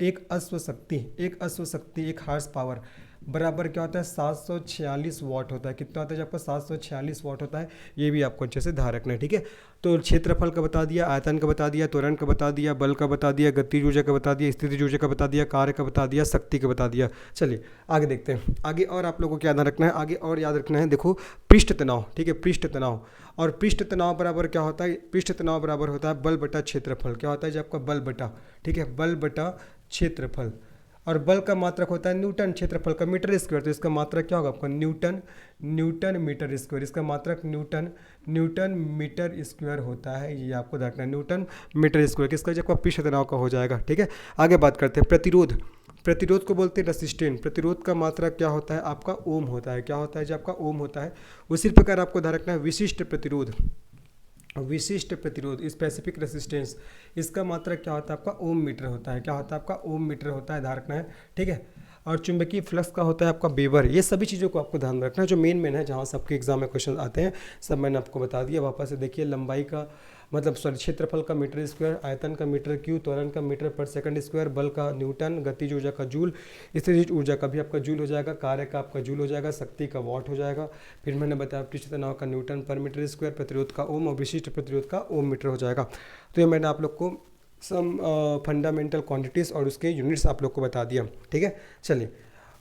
एक अश्व शक्ति एक हार्स पावर बराबर क्या होता है 746 वाट होता है। कितना होता है जब आपका 746 वाट होता है, ये भी आपको अच्छे से ध्यान रखना है। ठीक है, तो क्षेत्रफल का बता दिया, आयतन का बता दिया, त्वरण का बता दिया, बल का बता दिया, गतिज ऊर्जा का बता दिया, स्थितिज ऊर्जा का बता दिया, कार्य का बता दिया, शक्ति का बता दिया। चलिए आगे देखते हैं, आगे और आप लोगों को क्या ध्यान रखना है, आगे और याद रखना है। देखो पृष्ठ तनाव, ठीक है, पृष्ठ तनाव, और पृष्ठ तनाव बराबर क्या होता है, पृष्ठ तनाव बराबर होता है बल बटा क्षेत्रफल। क्या होता है जब आपका बल बटा, ठीक है, बल बटा क्षेत्रफल, और बल का मात्रक होता है न्यूटन, क्षेत्रफल का मीटर स्क्वायर, तो इसका मात्रक क्या होगा आपका न्यूटन मीटर स्क्वायर, इसका मात्रक न्यूटन मीटर स्क्वायर होता है, ये आपको देखना है न्यूटन मीटर स्क्वायर, किसका जब आपका पृष्ठ तनाव का हो जाएगा। ठीक है, आगे बात करते हैं प्रतिरोध को बोलते हैं रेसिस्टेंट। प्रतिरोध का मात्रा क्या होता है आपका ओम होता है। क्या होता है जब आपका ओम होता है। उसी प्रकार आपको ध्यान रखना है विशिष्ट प्रतिरोध स्पेसिफिक रेसिस्टेंस, इसका मात्रक क्या होता है आपका ओम मीटर होता है। क्या होता है आपका ओम मीटर होता है, ध्यान रखना है। ठीक है, और चुंबकीय फ्लक्स का होता है आपका वेबर। ये सभी चीज़ों को आपको ध्यान रखना है, जो मेन है जहाँ से आपके एग्जाम में क्वेश्चन आते हैं, सब मैंने आपको बता दिया। वापस से देखिए, लंबाई का मतलब क्षेत्रफल का मीटर स्क्वायर, आयतन का मीटर क्यू, त्वरण का मीटर पर सेकंड स्क्वायर, बल का न्यूटन, गतिज ऊर्जा का जूल, स्थितिज ऊर्जा का भी आपका जूल हो जाएगा, कार्य का आपका जूल हो जाएगा, शक्ति का वाट हो जाएगा, फिर मैंने बताया पृष्ठ तनाव का न्यूटन पर मीटर स्क्वायर, प्रतिरोध का ओम और विशिष्ट प्रतिरोध का ओम मीटर हो जाएगा। तो ये मैंने आप लोग को सम फंडामेंटल क्वांटिटीज़ और उसके यूनिट्स आप लोग को बता दिया। ठीक है, चलिए,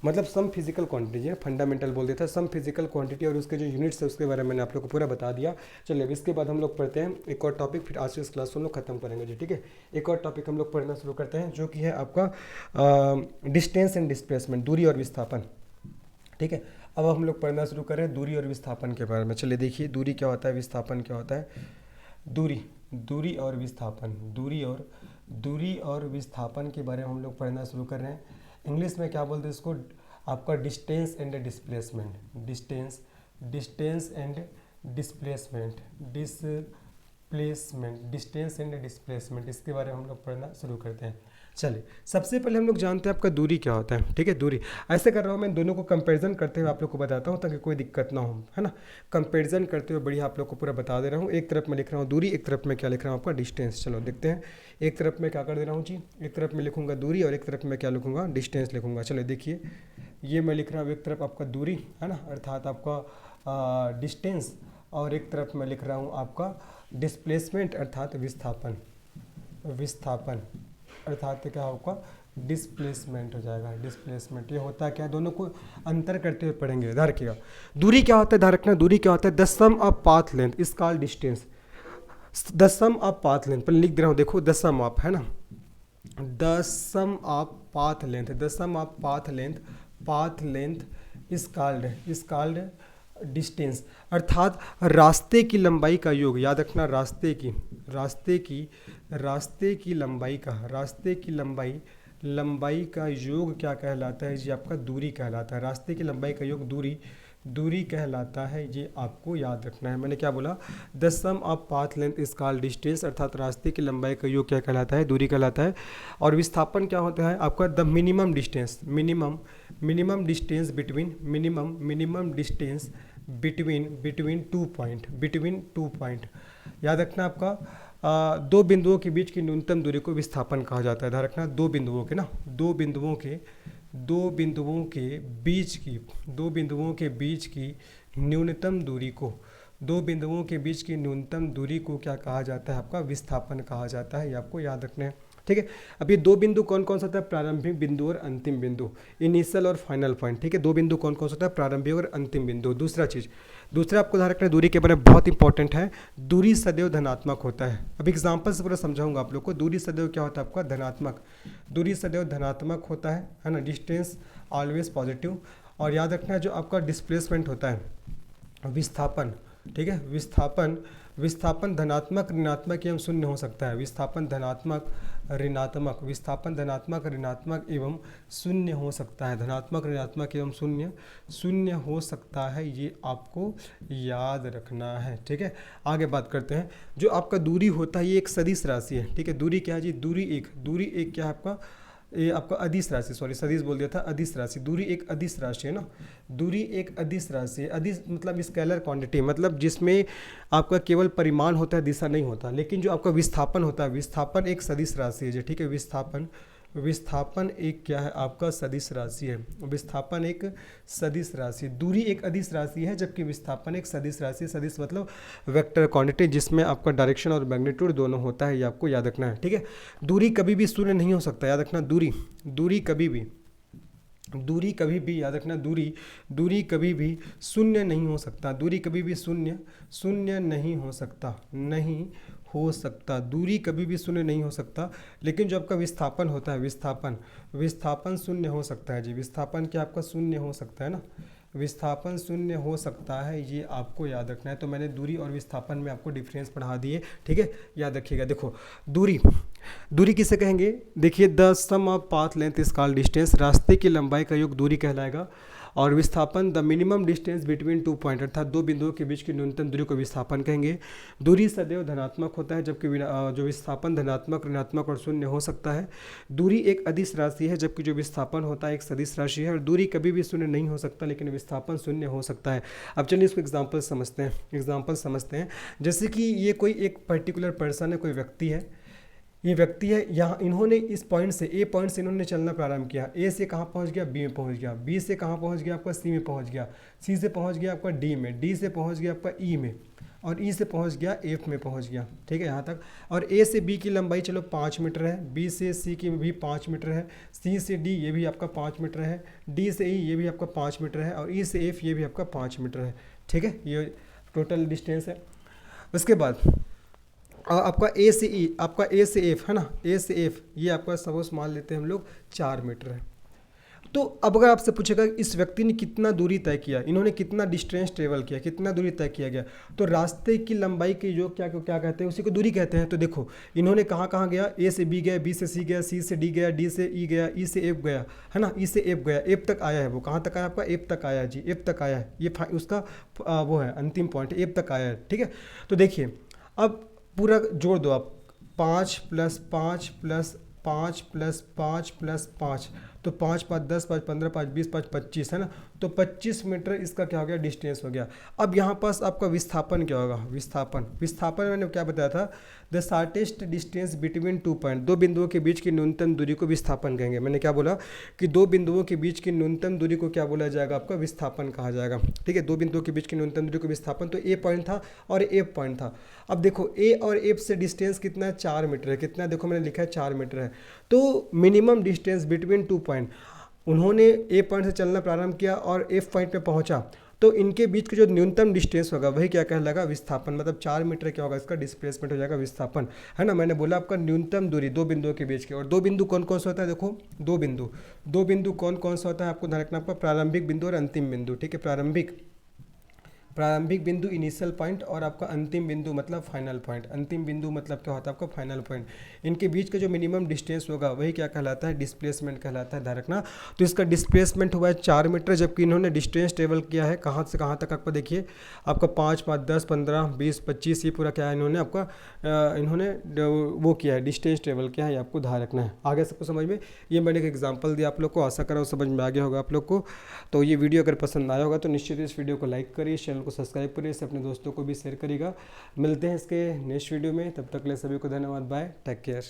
मतलब सम फिजिकल क्वांटिटी है, फंडामेंटल बोल देता है, सम फिजिकल क्वांटिटी और उसके जो यूनिट्स है उसके बारे में मैंने आप लोग को पूरा बता दिया। चलिए अब इसके बाद हम लोग पढ़ते हैं एक और टॉपिक, फिर आज से इस क्लास को हम लोग खत्म करेंगे जी। ठीक है, एक और टॉपिक हम लोग पढ़ना शुरू करते हैं, जो कि है आपका डिस्टेंस एंड डिस्प्लेसमेंट, दूरी और विस्थापन। ठीक है, अब हम लोग पढ़ना शुरू करें दूरी और विस्थापन के बारे में। चलिए देखिए, दूरी क्या होता है, विस्थापन क्या होता है। दूरी और विस्थापन, दूरी और विस्थापन के बारे में हम लोग पढ़ना शुरू कर रहे हैं। इंग्लिश में क्या बोलते हैं इसको, आपका distance and displacement, distance and displacement, distance and displacement, इसके बारे में हम लोग पढ़ना शुरू करते हैं। चलिए सबसे पहले हम लोग जानते हैं आपका दूरी क्या होता है। ठीक है, दूरी ऐसे कर रहा हूँ मैं, दोनों को कंपैरिजन करते हुए आप लोग को बताता हूँ ताकि कोई दिक्कत ना हो, है ना। कंपैरिजन करते हुए बढ़िया आप लोग को पूरा बता दे रहा हूँ। एक तरफ मैं लिख रहा हूँ दूरी, एक तरफ मैं क्या लिख रहा हूँ आपका डिस्टेंस। चलो देखते हैं, एक तरफ मैं क्या कर दे रहा हूँ जी, एक तरफ मैं लिखूँगा दूरी और एक तरफ मैं क्या लिखूँगा डिस्टेंस लिखूँगा। चलो देखिए, ये मैं लिख रहा हूँ एक तरफ आपका दूरी, है ना, अर्थात आपका डिस्टेंस, और एक तरफ मैं लिख रहा हूँ आपका डिस्प्लेसमेंट अर्थात विस्थापन। विस्थापन अर्थात क्या होगा, डिस्प्लेसमेंट हो जाएगा। डिस्प्लेसमेंट ये होता है क्या, दोनों को अंतर करते हुए पढ़ेंगे। ध्यान रखिएगा, दूरी क्या होता है, ध्यान रखना, दूरी क्या होता है, the sum of path length is called distance. The sum of path length पर लिख दे रहा हूँ, देखो द सम ऑफ, है ना, the sum of path length, the sum of path length, path length is called distance, अर्थात रास्ते की लंबाई का योग। याद रखना, रास्ते की लंबाई का, रास्ते की लंबाई का योग क्या कहलाता है जी, आपका दूरी कहलाता है। रास्ते की लंबाई का योग दूरी कहलाता है, ये आपको याद रखना है। मैंने क्या बोला, the sum of path length is called distance, अर्थात रास्ते की लंबाई का योग क्या कहलाता है, दूरी कहलाता है। और विस्थापन क्या होता है आपका, the minimum distance, minimum distance between two point. याद रखना आपका दो बिंदुओं के बीच की न्यूनतम दूरी को विस्थापन कहा जाता है। ध्यान रखना, दो बिंदुओं के बीच की न्यूनतम दूरी को क्या कहा जाता है, आपका विस्थापन कहा जाता है। ये आपको याद रखना है। ठीक है, अब ये दो बिंदु कौन कौन सा होता है, प्रारंभिक बिंदु और अंतिम बिंदु, इनिशियल और फाइनल पॉइंट। ठीक है, दो बिंदु कौन कौन सा होता है, प्रारंभिक और अंतिम बिंदु। दूसरा आपको ध्यान रखना है, दूरी के बारे में बहुत इंपॉर्टेंट है, दूरी सदैव धनात्मक होता है। अब एग्जाम्पल से पूरा समझाऊंगा आप लोग को। दूरी सदैव क्या होता है आपका, धनात्मक, दूरी सदैव धनात्मक होता है ना, डिस्टेंस ऑलवेज पॉजिटिव। और याद रखना है, जो आपका डिस्प्लेसमेंट होता है, विस्थापन, ठीक है, विस्थापन धनात्मक ऋणात्मक एवं शून्य हो सकता है। विस्थापन धनात्मक ऋणात्मक एवं शून्य हो सकता है। धनात्मक ऋणात्मक एवं शून्य हो सकता है, ये आपको याद रखना है। ठीक है, आगे बात करते हैं। जो आपका दूरी होता है ये एक सदिश राशि है। ठीक है, दूरी क्या है जी, दूरी एक क्या है आपका, ये आपका अदिश राशि, सदिश बोल दिया था, अदिश राशि। दूरी एक अदिश राशि है ना, दूरी एक अदिश राशि है। अदिश मतलब स्केलर क्वांटिटी, मतलब जिसमें आपका केवल परिमाण होता है, दिशा नहीं होता। लेकिन जो आपका विस्थापन होता है, विस्थापन एक सदिश राशि है। ठीक है, विस्थापन एक क्या है आपका, सदिश राशि है। विस्थापन एक सदिश राशि, दूरी एक अदिश राशि है, जबकि विस्थापन एक सदिश राशि। सदिश मतलब वेक्टर क्वांटिटी, जिसमें आपका डायरेक्शन और मैग्नीट्यूड दोनों होता है, ये आपको याद रखना है। ठीक है, दूरी कभी भी शून्य नहीं हो सकता, याद रखना, दूरी कभी भी याद रखना, दूरी कभी भी शून्य नहीं हो सकता। दूरी कभी भी शून्य नहीं हो सकता, दूरी कभी भी शून्य नहीं हो सकता। लेकिन जो आपका विस्थापन होता है, विस्थापन शून्य हो सकता है जी। विस्थापन क्या आपका शून्य हो सकता है ना, विस्थापन शून्य हो सकता है, ये आपको याद रखना है। तो मैंने दूरी और विस्थापन में आपको डिफरेंस पढ़ा दिए। ठीक है, याद रखिएगा। देखो, दूरी किसे कहेंगे, देखिए, the sum of path length is called distance, रास्ते की लंबाई का योग दूरी कहलाएगा। और विस्थापन the minimum distance between two point, अर्थात दो बिंदुओं के बीच की न्यूनतम दूरी को विस्थापन कहेंगे। दूरी सदैव धनात्मक होता है, जबकि जो विस्थापन धनात्मक, ऋणात्मक और शून्य हो सकता है। दूरी एक अदिश राशि है, जबकि जो विस्थापन होता है एक सदिश राशि है। और दूरी कभी भी शून्य नहीं हो सकता, लेकिन विस्थापन शून्य हो सकता है। अब चलिए इसको एग्जाम्पल समझते हैं। जैसे कि ये कोई एक पर्टिकुलर पर्सन है, कोई व्यक्ति है, यहाँ इन्होंने इस पॉइंट से, ए पॉइंट से इन्होंने चलना प्रारंभ किया। ए से कहाँ पहुँच गया, बी में पहुँच गया। बी से कहाँ पहुँच गया आपका, सी में पहुँच गया। सी से पहुँच गया आपका डी में। डी से पहुँच गया आपका ई में। और ई से पहुँच गया एफ में पहुँच गया। ठीक है, यहाँ तक। और ए से बी की लंबाई चलो 5 मीटर है, बी से सी की भी 5 मीटर है, सी से डी ये भी आपका 5 मीटर है, डी से ई ये भी आपका 5 मीटर है, और ई से एफ ये भी आपका 5 मीटर है। ठीक है, ये टोटल डिस्टेंस है। उसके बाद आपका ए से ई, आपका ए से एफ है ना, ए से एफ ये आपका सपोज मान लेते हैं हम लोग 4 मीटर है। तो अब अगर आपसे पूछेगा इस व्यक्ति ने कितना दूरी तय किया, इन्होंने कितना डिस्टेंस ट्रेवल किया, कितना दूरी तय किया गया, तो रास्ते की लंबाई के योग क्या कहते हैं, उसी को दूरी कहते हैं। तो देखो, इन्होंने कहाँ गया, ए से बी गया, बी से सी गया, सी से डी गया, डी से ई गया, ई से एफ गया, है ना, ई से एफ गया, एफ तक आया है। वो कहाँ तक आया आपका, एफ तक आया जी, एफ तक आया है। ये उसका वो है अंतिम पॉइंट, एफ तक आया है। ठीक है, तो देखिए अब पूरा जोड़ दो आप, 5 + 5 + 5 + 5 + 5, तो 5 × 5 = 10, 5 × 15 = 5, 20 × 5 = 25 है ना। तो 25 मीटर इसका क्या हो गया, डिस्टेंस हो गया। अब यहाँ पास आपका विस्थापन क्या होगा, विस्थापन मैंने क्या बताया था, the shortest distance between 2 point, दो बिंदुओं के बीच की न्यूनतम दूरी को विस्थापन कहेंगे। मैंने क्या बोला कि दो बिंदुओं के बीच की न्यूनतम दूरी को क्या बोला जाएगा, आपका विस्थापन कहा जाएगा। ठीक है, दो बिंदुओं के बीच की न्यूनतम दूरी को विस्थापन, तो ए पॉइंट था और एफ पॉइंट था। अब देखो ए और एफ से डिस्टेंस कितना है, 4 मीटर है। कितना, देखो मैंने लिखा है 4 मीटर है। तो मिनिमम डिस्टेंस बिटवीन 2 पॉइंट, उन्होंने ए पॉइंट से चलना प्रारंभ किया और एफ पॉइंट पे पहुंचा, तो इनके बीच का जो न्यूनतम डिस्टेंस होगा वही क्या कहलाएगा, विस्थापन। मतलब 4 मीटर क्या होगा, इसका डिस्प्लेसमेंट हो जाएगा विस्थापन, है ना। मैंने बोला आपका न्यूनतम दूरी दो बिंदुओं के बीच की, और दो बिंदु कौन कौन सा होता है, देखो दो बिंदु कौन कौन सा होता है, आपको ध्यान रखना, आपका प्रारंभिक बिंदु और अंतिम बिंदु। ठीक है, प्रारंभिक बिंदु इनिशियल पॉइंट, और आपका अंतिम बिंदु मतलब फाइनल पॉइंट। अंतिम बिंदु मतलब क्या होता है, आपका फाइनल पॉइंट। इनके बीच का जो मिनिमम डिस्टेंस होगा वही क्या कहलाता है, डिस्प्लेसमेंट कहलाता है, ध्यान रखना। तो इसका डिस्प्लेसमेंट हुआ है 4 मीटर, जबकि इन्होंने डिस्टेंस ट्रेवल किया है कहाँ से कहाँ तक, आपको देखिए आपका 5, 5, 10, 15, 20, 25, ये पूरा क्या है, इन्होंने आपका इन्होंने वो किया है, डिस्टेंस ट्रेवल किया है, ये आपको ध्यान रखना है। आगे सबको समझ में, ये मैंने एक एग्जाम्पल दिया आप लोग को, आशा कर रहा हूँ समझ में आ गया होगा आप लोग को। तो ये वीडियो अगर पसंद आया होगा तो निश्चित इस वीडियो को लाइक करिए, चैनल को सब्सक्राइब करिए, इसे अपने दोस्तों को भी शेयर करिएगा। मिलते हैं इसके नेक्स्ट वीडियो में, तब तक के लिए सभी को धन्यवाद, बाय, टेक केयर।